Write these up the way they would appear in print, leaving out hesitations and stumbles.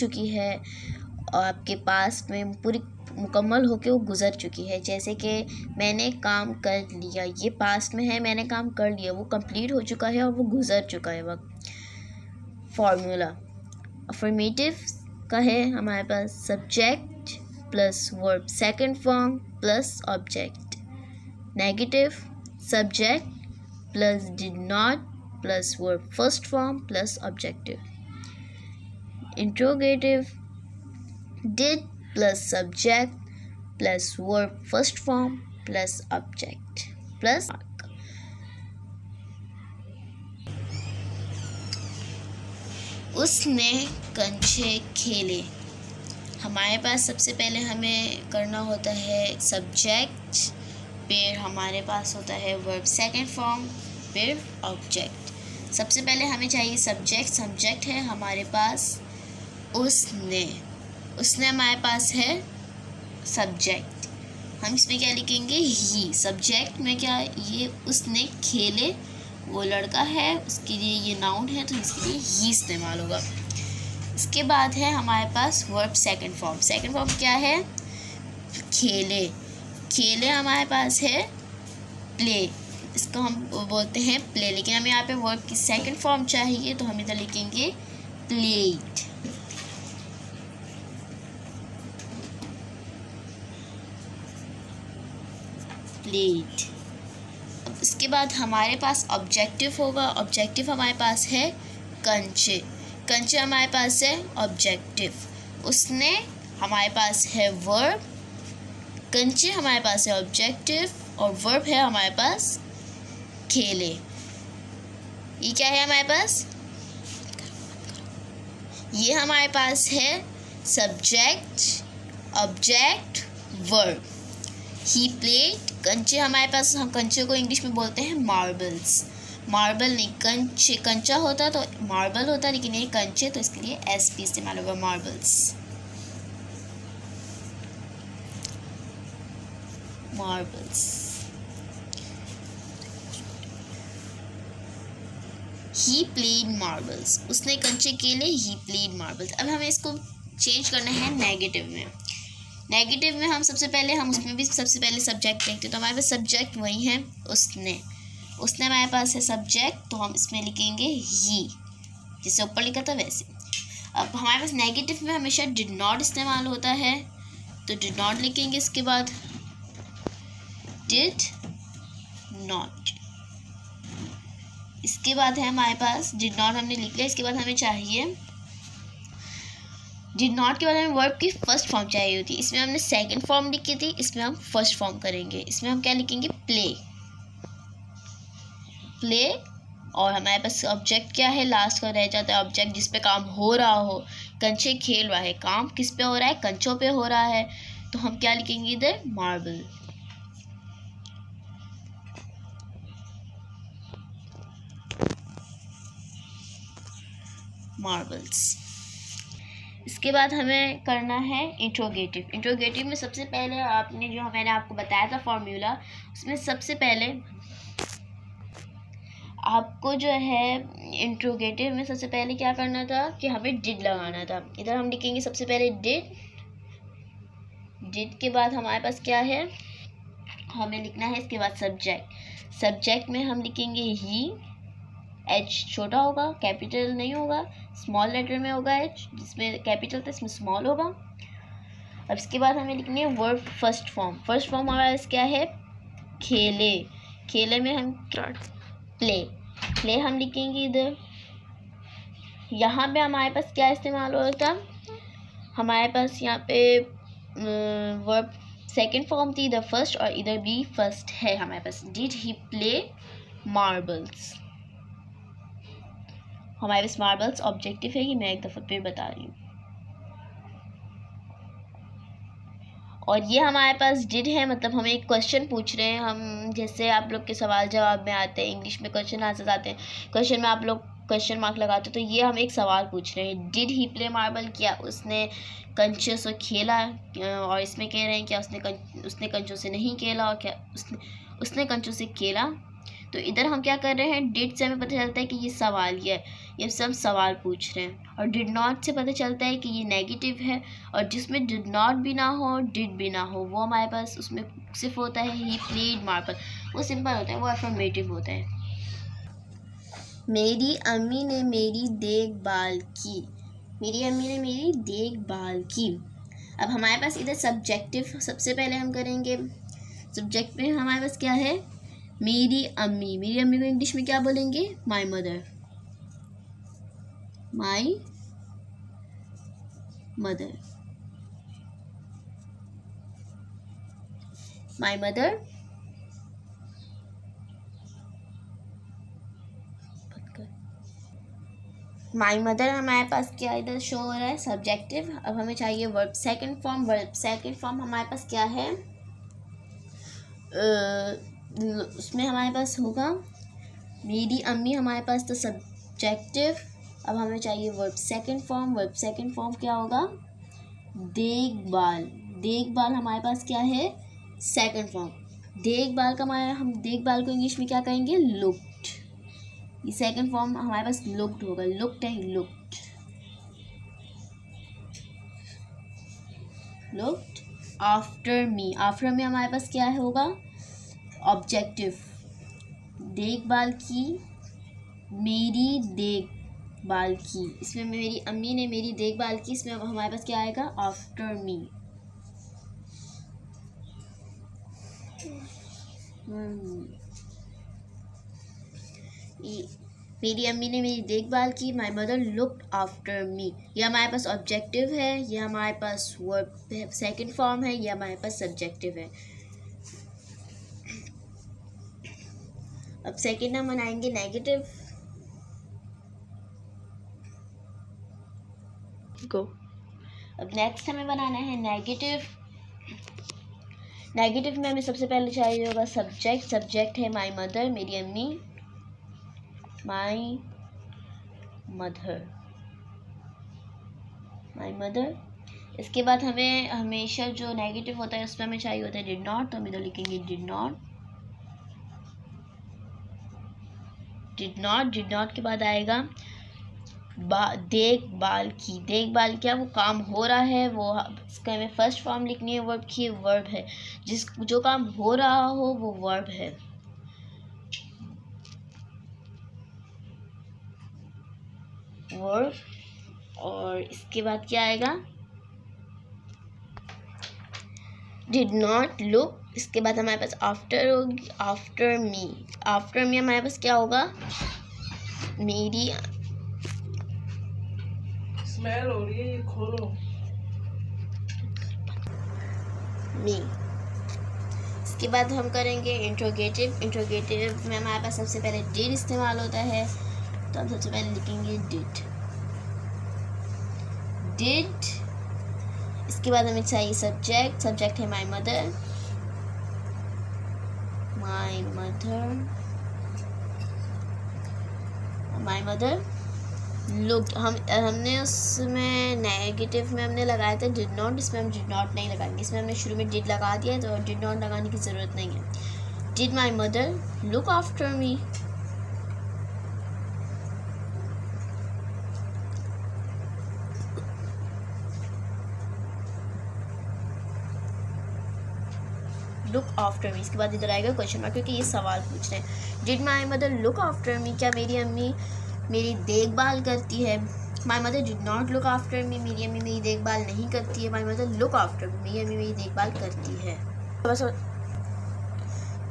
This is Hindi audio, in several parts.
चुकी है और आपके पास में पूरी मुकम्मल होके वो गुज़र चुकी है। जैसे कि मैंने काम कर लिया, ये पास्ट में है, मैंने काम कर लिया, वो कंप्लीट हो चुका है और वो गुज़र चुका है वक्त। फॉर्मूला अफर्मेटिव का है हमारे पास subject plus verb second form plus object. Negative subject plus did not plus verb first form plus objective. Interrogative did plus subject plus verb first form plus object plus mark। उसने कंचे खेले। हमारे पास सबसे पहले हमें करना होता है सब्जेक्ट, फिर हमारे पास होता है वर्ब सेकंड फॉर्म, फिर ऑब्जेक्ट। सबसे पहले हमें चाहिए सब्जेक्ट। सब्जेक्ट है हमारे पास उसने हमारे पास है सब्जेक्ट। हम इसमें क्या लिखेंगे ही। सब्जेक्ट में क्या, ये उसने खेले, वो लड़का है, उसके लिए ये नाउन है तो इसके लिए ही इस्तेमाल होगा। इसके बाद है हमारे पास verb second form. Second form क्या है, खेले। खेले हमारे पास है प्ले, इसको हम बोलते हैं प्ले, लेकिन हमें यहाँ पे वर्ब की सेकंड फॉर्म चाहिए तो हम इधर लिखेंगे प्लेड। प्लेट। अब इसके बाद हमारे पास ऑब्जेक्टिव होगा। ऑब्जेक्टिव हमारे पास है कंचे। कंचे हमारे पास है ऑब्जेक्टिव। उसने हमारे पास है वर्ब, कंचे हमारे पास है ऑब्जेक्टिव और वर्ब है हमारे पास खेले। ये क्या है हमारे पास, ये हमारे पास है subject object verb. He played. कंचे हमारे पास, हम कंचे को इंग्लिश में बोलते हैं मार्बल्स। मार्बल नहीं, कंचे, कंचा होता तो मार्बल होता, लेकिन ये कंचे तो इसके लिए एसपी इस्तेमाल होगा, marbles. Marbles. He played marbles. उसने कंचे खेले, ही प्लेड मार्बल्स। अब हमें इसको चेंज करना है नेगेटिव में। नेगेटिव में हम सबसे पहले, हम उसमें भी सबसे पहले सब्जेक्ट लिखते हैं, तो हमारे पास सब्जेक्ट वही है उसने हमारे पास है सब्जेक्ट, तो हम इसमें लिखेंगे ही, जैसे ऊपर लिखा था वैसे। अब हमारे पास नेगेटिव में हमेशा डिड नॉट इस्तेमाल होता है, तो डिड नॉट लिखेंगे। इसके बाद डिड नॉट। इसके बाद है हमारे पास डिड नॉट हमने लिख लिया। इसके बाद हमें चाहिए डिड नॉट के बाद हमें वर्ब की फर्स्ट फॉर्म चाहिए होती है। इसमें हमने सेकंड फॉर्म लिखी थी, इसमें हम फर्स्ट फॉर्म करेंगे। इसमें हम क्या लिखेंगे, प्ले। प्ले। और हमारे पास ऑब्जेक्ट क्या है, लास्ट का रह जाता है ऑब्जेक्ट जिस पे काम हो रहा हो। कंचे खेल रहा है, काम किस पे हो रहा है, कंचों पे हो रहा है, तो हम क्या लिखेंगे इधर, मार्बल। मार्बल्स। इसके बाद हमें करना है इंट्रोगेटिव। इंट्रोगेटिव में सबसे पहले आपने जो मैंने आपको बताया था फॉर्मूला, उसमें सबसे पहले आपको जो है इंट्रोगेटिव में सबसे पहले क्या करना था कि हमें डिड लगाना था। इधर हम लिखेंगे सबसे पहले डिड। डिड के बाद हमारे पास क्या है, हमें लिखना है इसके बाद सब्जेक्ट। सब्जेक्ट में हम लिखेंगे ही, एच छोटा होगा, कैपिटल नहीं होगा, स्मॉल लेटर में होगा एच, जिसमें कैपिटल था इसमें स्मॉल होगा। अब इसके बाद हमें लिखनी है verb first form. First form हमारा क्या है, खेले। खेले में हम प्ले। प्ले हम लिखेंगे इधर। यहाँ पे हमारे पास क्या इस्तेमाल होता, हमारे पास यहाँ पे वर्ब सेकंड फॉर्म थी, इधर फर्स्ट, और इधर भी फर्स्ट है हमारे पास। Did he play marbles. हमारे पास मार्बल्स ऑब्जेक्टिव है, ये मैं एक दफ़ा फिर बता रही हूँ। और ये हमारे पास डिड है, मतलब हमें एक क्वेश्चन पूछ रहे हैं हम, जैसे आप लोग के सवाल जवाब में आते हैं, इंग्लिश में क्वेश्चन आंसर आते हैं, क्वेश्चन में आप लोग क्वेश्चन मार्क लगाते हो, तो ये हम एक सवाल पूछ रहे हैं, डिड ही प्ले मार्बल, क्या उसने कंचों से खेला। और इसमें कह रहे हैं क्या उसने कंचों से नहीं खेला, और क्या उसने कंचों से खेला। तो इधर हम क्या कर रहे हैं, डिड से हमें पता चलता है कि ये सवालिया है, ये सब सवाल पूछ रहे हैं। और डिड नॉट से पता चलता है कि ये नेगेटिव है, और जिसमें डिड नॉट भी ना हो डिड भी ना हो वो हमारे पास उसमें सिर्फ होता है ही प्लेड मार्बल, वो सिंपल होता है, वो अफर्मेटिव होता है। मेरी अम्मी ने मेरी देखभाल की, मेरी अम्मी ने मेरी देखभाल की। अब हमारे पास इधर सब्जेक्टिव सबसे पहले हम करेंगे। सब्जेक्ट में हमारे पास क्या है, मेरी अम्मी। मेरी अम्मी को इंग्लिश में क्या बोलेंगे, my mother, my mother, my mother. My mother हमारे पास क्या इधर शो हो रहा है, सब्जेक्टिव। अब हमें चाहिए verb second form. Verb second form हमारे पास क्या है, उसमें हमारे पास होगा मेरी अम्मी, हमारे पास तो सब्जेक्टिव। अब हमें चाहिए verb second form. Verb second form क्या होगा, देखभाल। देखभाल हमारे पास क्या है, सेकंड फॉर्म। देखभाल का हम देखभाल को इंग्लिश में क्या कहेंगे, लुक्ड। ये सेकंड फॉर्म हमारे पास लुक्ड होगा, लुक्ड है, looked, looked after me. After में हमारे पास क्या होगा, ऑब्जेक्टिव। देखभाल की, मेरी देखभाल की, इसमें मेरी अम्मी ने मेरी देखभाल की, इसमें हमारे पास क्या आएगा, आफ्टर मी। मेरी अम्मी ने मेरी देखभाल की, my mother looked after me. ये हमारे पास ऑब्जेक्टिव है, ये हमारे पास वर्ब सेकंड फॉर्म है, ये हमारे पास सब्जेक्टिव है। अब सेकंड हम बनाएंगे नेगेटिव को। अब नेक्स्ट हमें बनाना है नेगेटिव। नेगेटिव में हमें सबसे पहले चाहिए होगा सब्जेक्ट। सब्जेक्ट है माई मदर, मेरी अम्मी, माई मदर, माई मदर। इसके बाद हमें हमेशा जो नेगेटिव होता है उसमें हमें चाहिए होता है डिड नॉट, तो हम इधर लिखेंगे did not. Did not, did not के बाद आएगा देखभाल की। देखभाल क्या, वो काम हो रहा है, वो इसका हमें फर्स्ट फॉर्म लिखनी है वर्ब की, वर्ब है, जो काम हो रहा हो वो वर्ब है। वर्ब, और इसके बाद क्या आएगा, डिड नॉट लुक। इसके बाद हमारे पास आफ्टर होगी, आफ्टर मी। आफ्टर मी हमारे पास क्या होगा, मेरी स्मेल हो रही है, ये खोलो, मी। इसके बाद हम करेंगे इंट्रोगेटिव। इंट्रोगेटिव में हमारे पास सबसे पहले डिड इस्तेमाल होता है, तो हम सबसे पहले लिखेंगे डिड, डिड। इसके बाद हमें चाहिए सब्जेक्ट। सब्जेक्ट है my mother, my mother, my mother look. हमने उसमें नेगेटिव में हमने लगाया था डिड नॉट, इसमें हम डिड नॉट नहीं लगाएंगे, इसमें हमने शुरू में डिड लगा दिया तो डिड नॉट लगाने की ज़रूरत नहीं है। Did my mother look after me. Look after me. इसके बाद इधर आएगा क्वेश्चन मार्क, क्योंकि ये सवाल पूछ रहे हैं। Did my mother look after me, क्या मेरी अम्मी मेरी देखभाल करती है। My mother did not look after me, मेरी अम्मी मेरी देखभाल नहीं करती है। My mother look after me, मेरी अम्मी मेरी देखभाल करती है।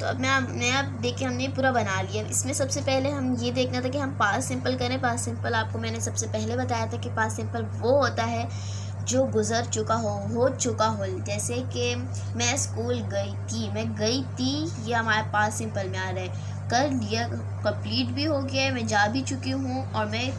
तो अब अब देखिए हमने पूरा बना लिया। इसमें सबसे पहले हम ये देखना था कि हम पास्ट सिंपल करें। पास्ट सिंपल आपको मैंने सबसे पहले बताया था कि पास्ट सिंपल वो होता है जो गुज़र चुका हो चुका हो। जैसे कि मैं स्कूल गई थी, मैं गई थी, ये हमारे पास सिंपल में आ रहा है। कर लिया, कंप्लीट भी हो गया है, मैं जा भी चुकी हूँ, और मैं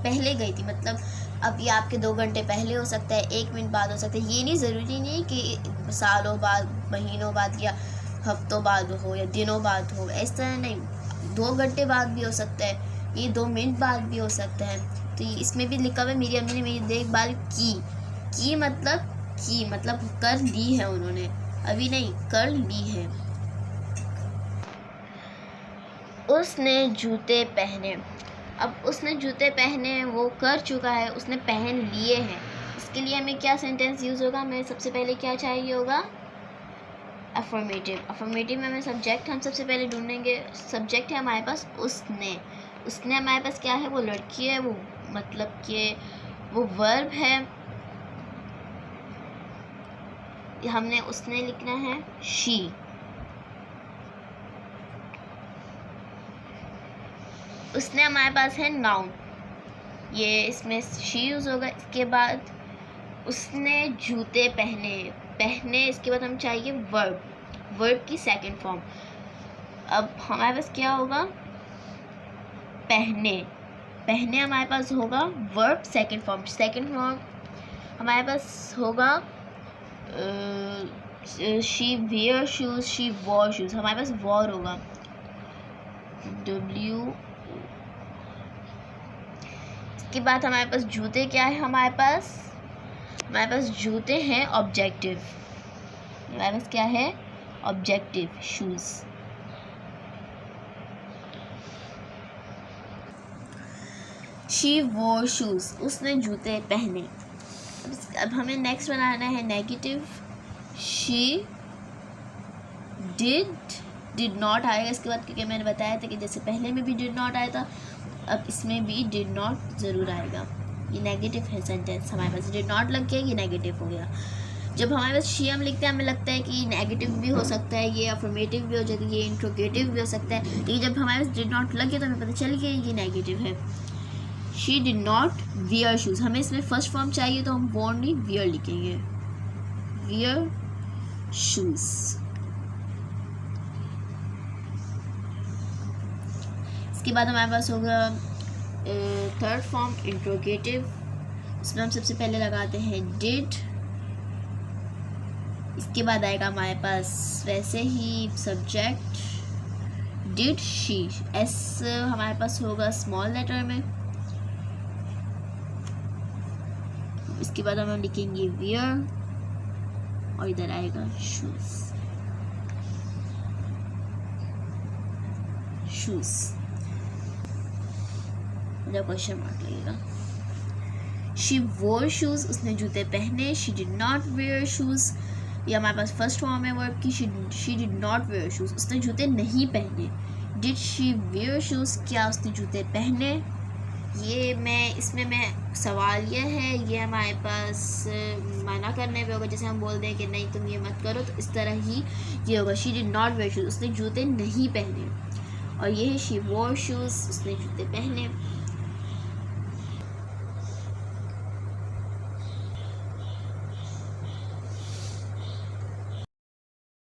पहले गई थी, मतलब अब ये आपके 2 घंटे पहले हो सकता है, 1 मिनट बाद हो सकता है। ये नहीं ज़रूरी नहीं कि सालों बाद, महीनों बाद या हफ्तों बाद हो या दिनों बाद हो, इस तरह नहीं। 2 घंटे बाद भी हो सकता है, ये 2 मिनट बाद भी हो सकता है। तो इसमें भी लिखा हुआ है मेरी अम्मी ने मेरी देखभाल की मतलब कर ली है उन्होंने, अभी नहीं, कर ली है। उसने जूते पहने। अब उसने जूते पहने वो कर चुका है, उसने पहन लिए हैं। इसके लिए हमें क्या सेंटेंस यूज़ होगा? हमें सबसे पहले क्या चाहिए होगा? अफर्मेटिव। अफर्मेटिव में हमें सब्जेक्ट हम सबसे पहले ढूंढेंगे। सब्जेक्ट है हमारे पास उसने। उसने हमारे पास क्या है? वो लड़की है, वो मतलब कि वो वर्ब है। हमने उसने लिखना है शी। उसने हमारे पास है नाउन, ये इसमें शी यूज़ होगा। इसके बाद उसने जूते पहने। पहने इसके बाद हम चाहिए वर्ब, वर्ब की सेकंड फॉर्म। अब हमारे पास क्या होगा? पहने। पहने हमारे पास होगा verb second form. Second form हमारे पास होगा she where shoes, she war shoes. हमारे पास वॉर होगा W। इसके बाद हमारे पास जूते क्या है? हमारे पास जूते हैं ऑब्जेक्टिव। हमारे पास क्या है? Objective shoes. She war shoes, उसने जूते पहने। अब हमें नेक्स्ट बनाना है नेगेटिव। शी डिड नॉट आएगा इसके बाद, क्योंकि मैंने बताया था कि जैसे पहले में भी डिड नॉट आया था, अब इसमें भी डिड नॉट ज़रूर आएगा। ये नेगेटिव है सेंटेंस। हमारे पास डिड नॉट लग गया, ये नेगेटिव हो गया। जब हमारे पास शी हम लिखते हैं हमें लगता है कि नेगेटिव भी हो सकता है, ये अफर्मेटिव भी हो जाता है, ये इंट्रोगेटिव भी हो सकता है। लेकिन जब हमारे पास डिड नॉट लग गया तो हमें पता चल गया ये नेगेटिव है। She did not wear shoes. हमें इसमें फर्स्ट फॉर्म चाहिए तो हम वॉर नहीं वियर लिखेंगे, वियर शूज़। इसके बाद हमारे पास होगा थर्ड फॉर्म इंट्रोगेटिव। इसमें हम सबसे पहले लगाते हैं डिड। इसके बाद आएगा हमारे पास वैसे ही सब्जेक्ट डिड शी। एस हमारे पास होगा स्मॉल लेटर में। इसके बाद हम लिखेंगे वियर और इधर आएगा शूज़। क्वेश्चन मार्क लगेगा। शी वोर शूज़, उसने जूते पहने। She did not where shoes, ये हमारे पास फर्स्ट फॉर्म है वर्ब की। She did not where shoes, उसने जूते नहीं पहने। डिड शी वेयर शूज़, क्या उसने जूते पहने? ये इसमें सवाल यह है, ये हमारे पास मना करने पे होगा। जैसे हम बोल दें कि नहीं तुम ये मत करो, तो इस तरह ही ये होगा। She did not where shoes, उसने जूते नहीं पहने। और ये है शी वोर शूज़, उसने जूते पहने।